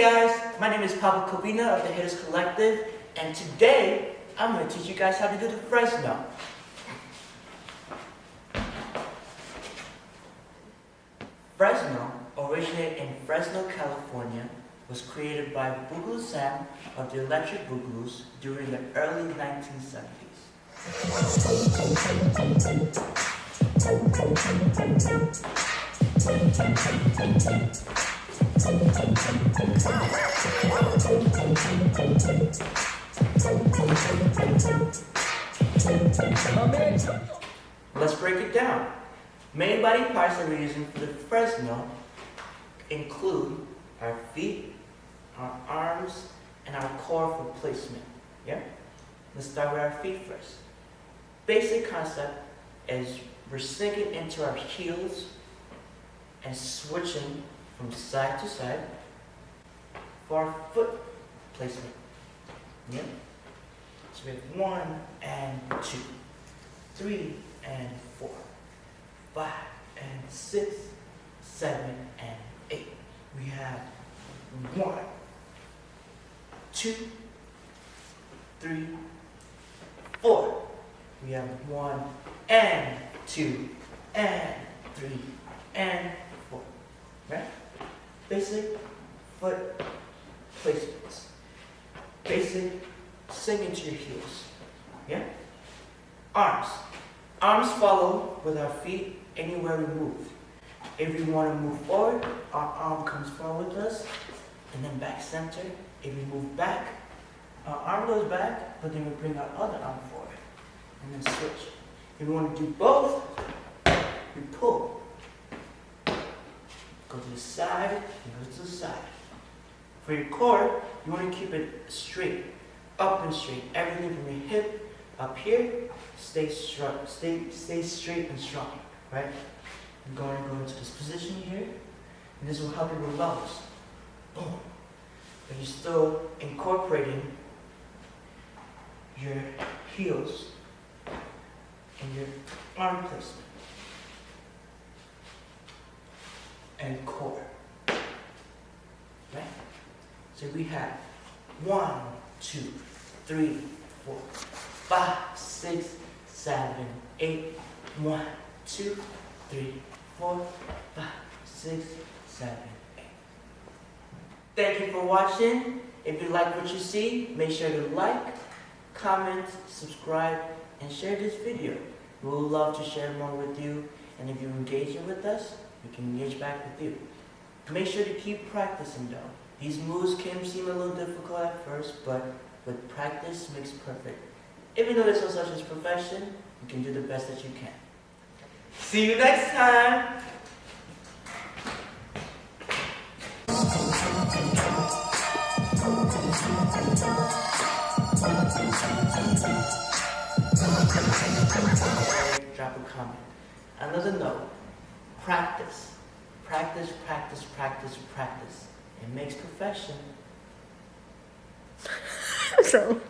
guys, my name is Pablo Covina of the HitterzCollective, and today I'm going to teach you guys how to do the Fresno. Fresno originated in Fresno, California, was created by Boogaloo Sam of the Electric Boogaloos during the early 1970s. Let's break it down. Main body parts that we're using for the Fresno include our feet, our arms, and our core for placement. Yeah? Let's start with our feet first. Basic concept is we're sinking into our heels and switching from side to side for our foot placement. Yeah? So we have 1 and 2, 3 and 4, 5 and 6, 7 and 8. We have 1, 2, 3, 4. We have 1 and 2 and 3 and 4. Right? Basic foot placements. Basic sink into your heels. Yeah? Arms. Arms follow with our feet anywhere we move. If we want to move forward, our arm comes forward with us, and then back center. If we move back, our arm goes back, but then we bring our other arm forward, and then switch. If we want to do both, we pull. Go to the side, and go to the side. For your core, you want to keep it straight, up and straight. Everything from your hip up here, stay straight and strong, right? I'm going to go into this position here, and this will help you with levels. Boom. But you're still incorporating your heels and your arm placement and core, right? So we have 1, 2, 3, 4, 5, 6, 7, 8, 1, 2, 3, 4, 5, 6, 7, 8. Thank you for watching. If you like what you see, make sure to like, comment, subscribe, and share this video. We would love to share more with you, and if you're engaging with us, we can engage back with you. Make sure to keep practicing though. These moves can seem a little difficult at first, but with practice makes perfect. Even though there's no such as perfection, you can do the best that you can. See you next time! Drop a comment. Another note, practice. Practice, practice, practice, practice. It makes perfection. So